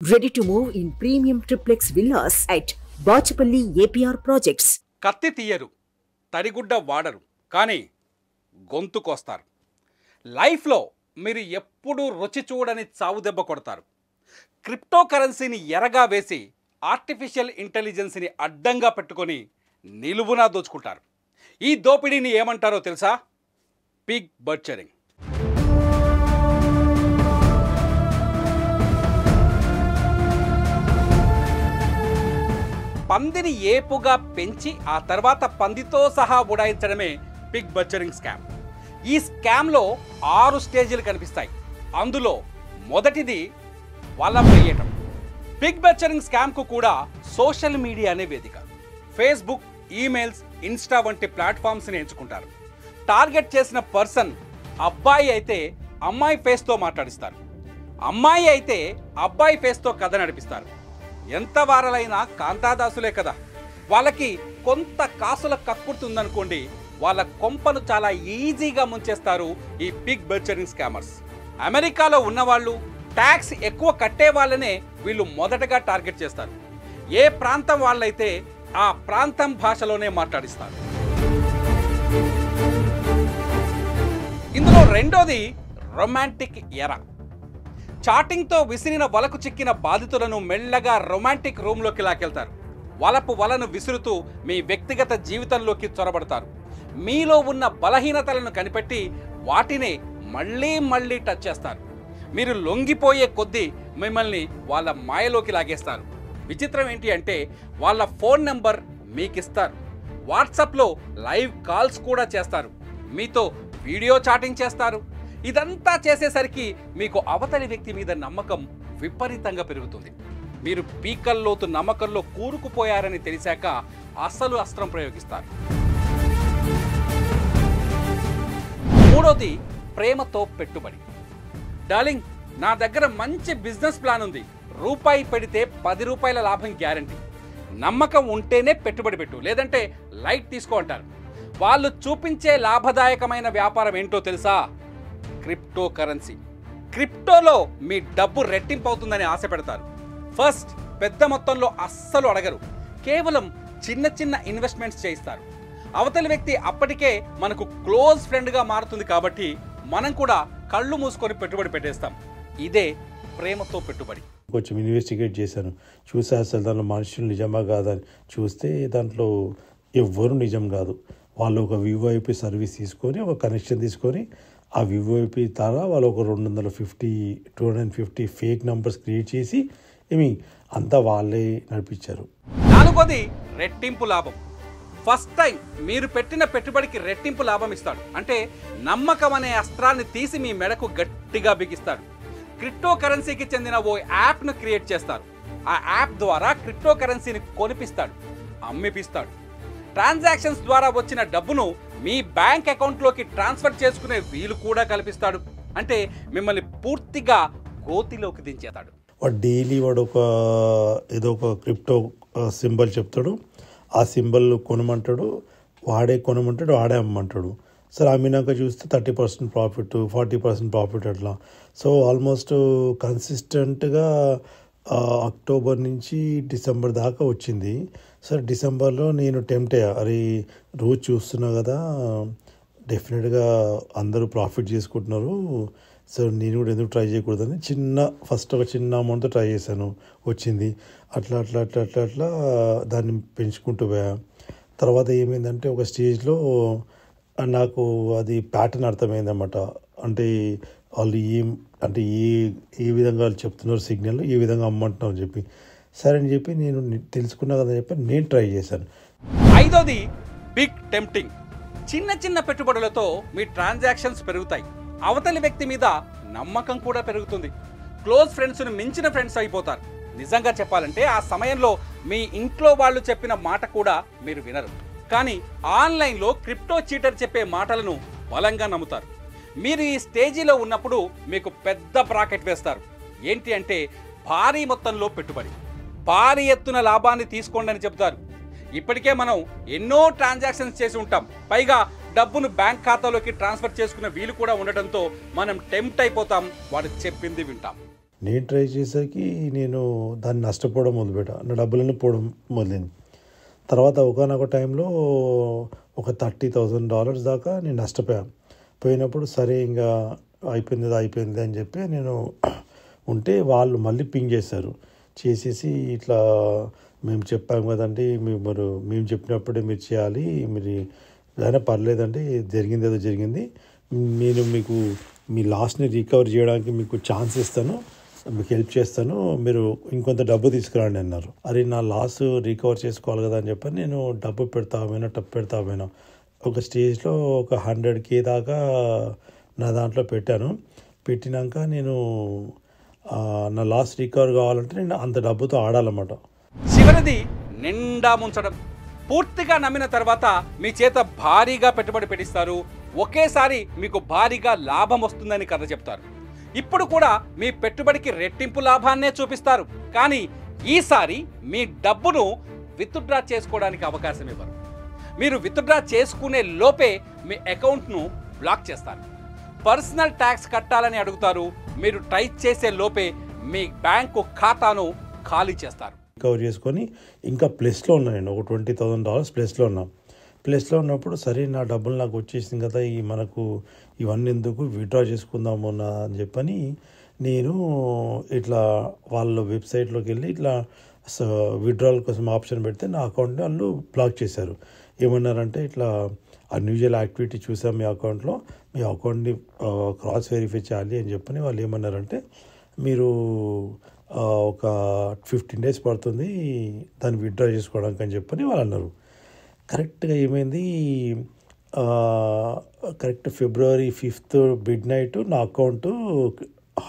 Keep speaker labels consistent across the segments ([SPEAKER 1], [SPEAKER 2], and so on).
[SPEAKER 1] Ready to move in premium triplex villas at Bachapalli APR projects.
[SPEAKER 2] కత్తి తీయరు, తడిగుడ్డ వాడరు, కానీ గొంతు కోస్తారు. లైఫ్లో మీరు ఎప్పుడూ రుచి చూడని చావు దెబ్బ కొడతారు. క్రిప్టో కరెన్సీని ఎరగా వేసి ఆర్టిఫిషియల్ ఇంటెలిజెన్స్ని అడ్డంగా పెట్టుకొని నిలువునా దోచుకుంటారు. ఈ దోపిడీని ఏమంటారో తెలుసా? పిగ్ బర్చరింగ్. పందిని ఏపుగా పెంచి ఆ తర్వాత పందితో సహా ఉడాయించడమే పిగ్ బర్చరింగ్ స్కామ్. ఈ స్కామ్లో 6 స్టేజీలు కనిపిస్తాయి. అందులో మొదటిది వల వేయటం. పిగ్ బర్చరింగ్ స్కామ్కు కూడా సోషల్ మీడియానే వేదిక. ఫేస్బుక్, ఈమెయిల్స్, ఇన్స్టా వంటి ప్లాట్ఫామ్స్ని ఎంచుకుంటారు. టార్గెట్ చేసిన పర్సన్ అబ్బాయి అయితే అమ్మాయి ఫేస్తో మాట్లాడిస్తారు, అమ్మాయి అయితే అబ్బాయి ఫేస్తో కథ నడిపిస్తారు. ఎంత వారలైనా కాంతాదాసులే కదా. వాళ్ళకి కొంత కాసుల కక్కుర్తుందనుకోండి, వాళ్ళ కొంపను చాలా ఈజీగా ముంచేస్తారు ఈ పిగ్ బర్చరింగ్ స్కామర్స్. అమెరికాలో ఉన్నవాళ్ళు, ట్యాక్స్ ఎక్కువ కట్టే వాళ్ళనే వీళ్ళు మొదటగా టార్గెట్ చేస్తారు. ఏ ప్రాంతం వాళ్ళైతే ఆ ప్రాంతం భాషలోనే మాట్లాడిస్తారు. ఇందులో రెండోది రొమాంటిక్ ఎరా. చాటింగ్తో విసిరిన వలకు చిక్కిన బాధితులను మెల్లగా రొమాంటిక్ రూమ్లోకి లాకెళ్తారు. వలను విసురుతూ మీ వ్యక్తిగత జీవితంలోకి చొరబడతారు. మీలో ఉన్న బలహీనతలను కనిపెట్టి వాటిని మళ్ళీ మళ్ళీ టచ్ చేస్తారు. మీరు లొంగిపోయే కొద్దీ మిమ్మల్ని వాళ్ళ మాయలోకి లాగేస్తారు. విచిత్రం ఏంటి అంటే, వాళ్ళ ఫోన్ నెంబర్ మీకు ఇస్తారు. వాట్సాప్లో లైవ్ కాల్స్ కూడా చేస్తారు. మీతో వీడియో చాటింగ్ చేస్తారు. ఇదంతా చేసేసరికి మీకు అవతలి వ్యక్తి మీద నమ్మకం విపరీతంగా పెరుగుతుంది. మీరు పీకల్లోతు నమ్మకంలో కూరుకుపోయారని తెలిసాక అసలు అస్త్రం ప్రయోగిస్తారు. మూడోది ప్రేమతో పెట్టుబడి. డార్లింగ్, నా దగ్గర మంచి బిజినెస్ ప్లాన్ ఉంది, రూపాయి పెడితే 10 రూపాయల లాభం గ్యారంటీ. నమ్మకం ఉంటేనే పెట్టుబడి పెట్టు, లేదంటే లైట్ తీసుకో అంటారు. వాళ్ళు చూపించే లాభదాయకమైన వ్యాపారం ఏంటో తెలుసా? Crypto currency. క్రిప్టోలో మీ డబ్బు రెట్టింపు అవుతుందని ఆశ పెడతారు. ఫస్ట్ పెద్ద మొత్తంలో అస్సలు అడగరు, కేవలం చిన్న చిన్న ఇన్వెస్ట్మెంట్స్ చేయిస్తారు. అవతలి వ్యక్తి అప్పటికే మనకు క్లోజ్ ఫ్రెండ్గా మారుతుంది కాబట్టి మనం కూడా కళ్ళు మూసుకొని పెట్టుబడి పెట్టేస్తాం. ఇదే ప్రేమతో పెట్టుబడి.
[SPEAKER 3] కొంచెం ఇన్వెస్టిగేట్ చేశాను, చూస్తే అసలు దాంట్లో మనుషులు నిజమా కాదని చూస్తే దాంట్లో ఎవ్వరు నిజం కాదు. వాళ్ళు ఒక వివోఐపీ సర్వీస్ తీసుకొని, ఒక కనెక్షన్ తీసుకొని, ఆ వివోఐపీ ద్వారా వాళ్ళు ఒక 250 ఫేక్ నంబర్స్ క్రియేట్ చేసి అంతా వాళ్ళే నడిపించారు.
[SPEAKER 2] నాలుగోది రెట్టింపు లాభం. ఫస్ట్ టైం మీరు పెట్టిన పెట్టుబడికి రెట్టింపు లాభం ఇస్తాడు. అంటే నమ్మకం అనే అస్త్రాన్ని తీసి మీ మెడకు గట్టిగా బిగిస్తాడు. క్రిప్టో కరెన్సీకి చెందిన ఓ యాప్ను క్రియేట్ చేస్తారు. ఆ యాప్ ద్వారా క్రిప్టో కరెన్సీని కొనిపిస్తాడు, అమ్మిపిస్తాడు. ట్రాన్సాక్షన్స్ ద్వారా వచ్చిన డబ్బును మీ బ్యాంక్ అకౌంట్లోకి ట్రాన్స్ఫర్ చేసుకునే వీలు కూడా కల్పిస్తాడు. అంటే మిమ్మల్ని పూర్తిగా గోతిలోకి దించేతాడు.
[SPEAKER 3] వాడు డైలీ ఏదో ఒక క్రిప్టో సింబల్ చెప్తాడు, ఆ సింబల్ కొనమంటాడు, వాడే అమ్మంటాడు. సరే అమ్మినాక చూస్తే 30% ప్రాఫిట్, 40% ప్రాఫిట్ అట్లా. సో ఆల్మోస్ట్ కన్సిస్టెంట్గా అక్టోబర్ నుంచి డిసెంబర్ దాకా వచ్చింది. సరే డిసెంబర్లో నేను టెంప్ట్ అయ్యా, అరే రోజు చూస్తున్నా కదా డెఫినెట్గా అందరూ ప్రాఫిట్ చేసుకుంటున్నారు, సో నేను కూడా ఎందుకు ట్రై చేయకూడదని ఫస్ట్ ఒక చిన్న అమౌంట్తో ట్రై చేశాను, వచ్చింది. అట్లా అట్లా అట్లా అట్లా అట్లా దాన్ని పెంచుకుంటూ పోయా. తర్వాత ఏమైందంటే ఒక స్టేజ్లో నాకు అది ప్యాటర్న్ అర్థమైందన్నమాట. అంటే వాళ్ళు ఏ విధంగా వాళ్ళు చెప్తున్నారు, సిగ్నల్ ఏ విధంగా అమ్మంటున్నారు అని చెప్పి, సరే అని చెప్పి నేను తెలుసుకున్నా కదా చెప్పి నేను ట్రై చేశాను.
[SPEAKER 2] ఐదోది బిగ్ టెంప్టింగ్. చిన్న చిన్న పెట్టుబడులతో మీ ట్రాన్సాక్షన్స్ పెరుగుతాయి. అవతలి వ్యక్తి మీద నమ్మకం కూడా పెరుగుతుంది. క్లోజ్ ఫ్రెండ్స్ను మించిన ఫ్రెండ్స్ అయిపోతారు. నిజంగా చెప్పాలంటే ఆ సమయంలో మీ ఇంట్లో వాళ్ళు చెప్పిన మాట కూడా మీరు వినరు. కానీ ఆన్లైన్లో క్రిప్టో చీటర్ చెప్పే మాటలను బలంగా నమ్ముతారు. మీరు ఈ స్టేజీలో ఉన్నప్పుడు మీకు పెద్ద బ్రాకెట్ వేస్తారు. ఏంటి అంటే భారీ మొత్తంలో పెట్టుబడి, భారీ ఎత్తున లాభాన్ని తీసుకోండి అని చెబుతారు. ఇప్పటికే మనం ఎన్నో ట్రాన్సాక్షన్స్ చేసి ఉంటాం. పైగా డబ్బును బ్యాంక్ ఖాతాలోకి ట్రాన్స్ఫర్ చేసుకునే వీలు కూడా ఉండటంతో మనం టెంప్ట్ అయిపోతాం, వాడు చెప్పింది వింటాం.
[SPEAKER 3] నేను ట్రై చేసేసరికి నేను దాన్ని నష్టపోవడం మొదలుపెట్టా, నా డబ్బులన్నీ పోవడం మొదలైంది. తర్వాత ఒకనొక టైంలో ఒక $30,000 దాకా నేను నష్టపోయాను. పోయినప్పుడు సరే ఇంకా అయిపోయింది అని చెప్పి నేను ఉంటే వాళ్ళు మళ్ళీ పింగ్ చేశారు. చేసేసి ఇట్లా మేము చెప్పాం కదండి, మేము చెప్పినప్పుడే మీరు చేయాలి, మీరు అయినా పర్లేదండి, జరిగింది ఏదో జరిగింది, నేను మీకు మీ లాస్ని రికవర్ చేయడానికి మీకు ఛాన్స్ ఇస్తాను, మీకు హెల్ప్ చేస్తాను, మీరు ఇంకొంత డబ్బు తీసుకురండి అన్నారు. అరే నా లాస్ రికవర్ చేసుకోవాలి కదా అని చెప్పని నేను డబ్బు పెడతా పోయినా ఒక స్టేజ్లో ఒక 100K దాకా నా దాంట్లో పెట్టినాక నేను నా లాస్ రికవర్ కావాలంటే నేను అంత డబ్బుతో ఆడాలన్నమాట.
[SPEAKER 2] చివరిది నిండా ముంచడం. పూర్తిగా నమ్మిన తర్వాత మీ చేత భారీగా పెట్టుబడి పెట్టిస్తారు, ఒకేసారి మీకు భారీగా లాభం వస్తుందని కథ చెప్తారు. ఇప్పుడు కూడా మీ పెట్టుబడికి రెట్టింపు లాభాన్నే చూపిస్తారు, కానీ ఈసారి మీ డబ్బును విత్డ్రా చేసుకోవడానికి అవకాశం ఇవ్వరు. మీరు విత్డ్రా చేసుకునే లోపే మీ అకౌంట్ను బ్లాక్ చేస్తారు. పర్సనల్ ట్యాక్స్ కట్టాలని అడుగుతారు. మీరు ట్రై చేసే లోపే మీ బ్యాంకు ఖాతాను ఖాళీ చేస్తారు.
[SPEAKER 3] రికవర్ చేసుకొని ఇంకా ప్లస్లో ఉన్నాను, ఒక $20,000 ప్లస్లో ఉన్నప్పుడు సరే నా డబ్బులు నాకు వచ్చేసింది కదా, మనకు ఇవన్నీ ఎందుకు, విత్డ్రా చేసుకుందాము అని చెప్పని నేను ఇట్లా వాళ్ళ వెబ్సైట్లోకి వెళ్ళి ఇట్లా విత్డ్రాల్ కోసం ఆప్షన్ పెడితే నా అకౌంట్ని వాళ్ళు బ్లాక్ చేశారు. ఏమన్నారంటే ఇట్లా అన్యూజువల్ యాక్టివిటీ చూసాం మీ అకౌంట్లో, మీ అకౌంట్ని క్రాస్ వెరిఫై చేయాలి అని చెప్పని వాళ్ళు ఏమన్నారంటే మీరు ఒక 15 days పడుతుంది దాన్ని విత్డ్రా చేసుకోవడానికి అని చెప్పని వాళ్ళు అన్నారు. కరెక్ట్గా ఏమైంది, కరెక్ట్ February 5th midnight నా అకౌంట్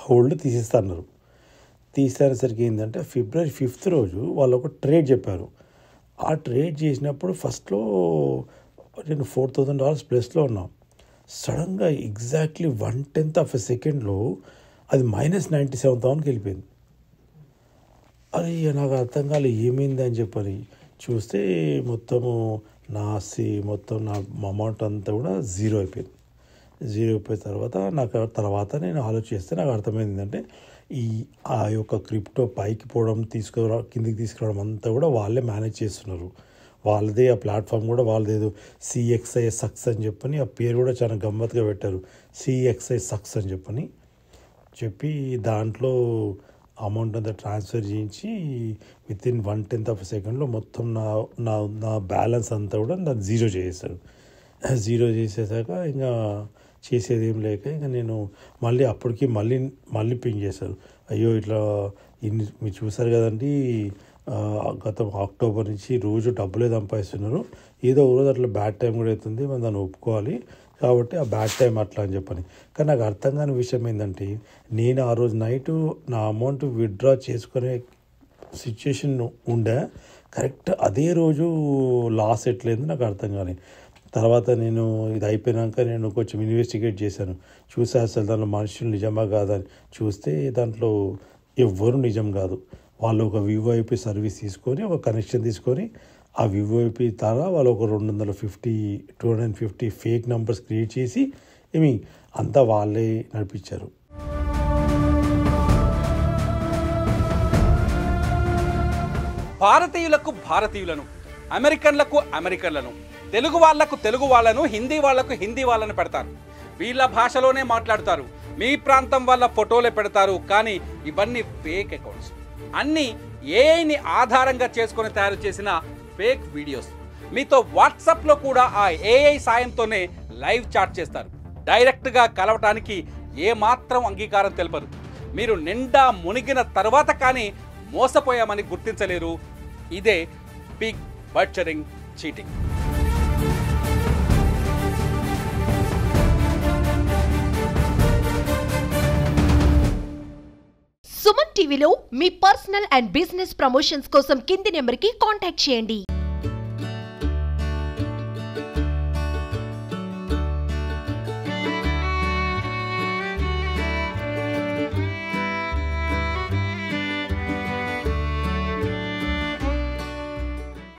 [SPEAKER 3] హోల్డ్ తీసేస్తున్నారు. తీసేసరికి ఏంటంటే February 5th రోజు వాళ్ళు ఒక ట్రేడ్ చెప్పారు. ఆ ట్రేడ్ చేసినప్పుడు ఫస్ట్లో నేను $4,000 ప్లస్లో ఉన్నా. సడన్గా ఎగ్జాక్ట్లీ 1/10 సెకండ్లో అది -97,000కి వెళ్ళిపోయింది. అది నాకు అర్థం కాలేదు ఏమైంది అని చెప్పని చూస్తే మొత్తము మొత్తం నా అమౌంట్ అంతా కూడా జీరో అయిపోయింది. అయిపోయిన తర్వాత నేను ఆలోచిస్తే నాకు అర్థమైంది అంటే ఆ యొక్క క్రిప్టో పైకి పోవడం కిందికి తీసుకురావడం అంతా కూడా వాళ్ళే మేనేజ్ చేస్తున్నారు. వాళ్ళదే ఆ ప్లాట్ఫామ్ కూడా వాళ్ళదేదో CXI సక్స్ అని చెప్పని ఆ పేరు కూడా చాలా గమ్మత్తుగా పెట్టారు. CXI సక్స్ అని చెప్పి దాంట్లో అమౌంట్ అంతా ట్రాన్స్ఫర్ చేయించి వితిన్ 1/10 సెకండ్లో మొత్తం నా బ్యాలెన్స్ అంతా కూడా నాకు జీరో చేసేసాక ఇంకా చేసేది ఏం లేక ఇంకా నేను అప్పటికి మళ్ళీ పింగ్ చేశారు. అయ్యో ఇట్లా మీరు చూసారు కదండి, గత అక్టోబర్ నుంచి రోజు డబ్బులే సంపాదిస్తున్నారు, ఏదో ఒక రోజు అట్లా బ్యాడ్ టైం కూడా అవుతుంది, మనం దాన్ని ఒప్పుకోవాలి, కాబట్టి ఆ బ్యాడ్ టైం అట్లా అని చెప్పని. కానీ నాకు అర్థం కాని విషయం ఏంటంటే నేను ఆ రోజు నైట్ నా అమౌంట్ విత్డ్రా చేసుకునే సిచ్యుయేషన్ ఉండే, కరెక్ట్ అదే రోజు లాస్ ఎట్లయింది నాకు అర్థం కాని. తర్వాత నేను ఇది అయిపోయినాక నేను కొంచెం ఇన్వెస్టిగేట్ చేశాను, చూసా అసలు దాంట్లో మనుషులు నిజమా కాదని. చూస్తే దాంట్లో ఎవ్వరు నిజం కాదు. వాళ్ళు ఒక VoIP సర్వీస్ తీసుకొని ఒక కనెక్షన్ తీసుకొని ఆ VoIP ద్వారా వాళ్ళు ఒక 250 ఫేక్ నంబర్స్ క్రియేట్ చేసి అంతా వాళ్ళే నడిపించారు.
[SPEAKER 2] భారతీయులను, అమెరికన్లను, తెలుగు వాళ్ళను, హిందీ వాళ్ళను పెడతారు. వీళ్ళ భాషలోనే మాట్లాడతారు. మీ ప్రాంతం వాళ్ళ ఫోటోలే పెడతారు. కానీ ఇవన్నీ ఫేక్ అకౌంట్స్. అన్నీ ఏఐని ఆధారంగా చేసుకొని తయారు చేసిన ఫేక్ వీడియోస్. మీతో వాట్సాప్లో కూడా ఆ ఏఐ సాయంతోనే లైవ్ చాట్ చేస్తారు. డైరెక్ట్గా కలవటానికి ఏమాత్రం అంగీకారం తెలపరు. మీరు నిండా మునిగిన తర్వాత కానీ మోసపోయామని గుర్తించలేరు. ఇదే పిగ్ బట్చరింగ్ చీటింగ్.
[SPEAKER 4] సుమన్ టీవీలో మీ పర్సనల్ అండ్ బిజినెస్ ప్రమోషన్స్ కోసం కింది నెంబర్కి కాంటాక్ట్ చేయండి.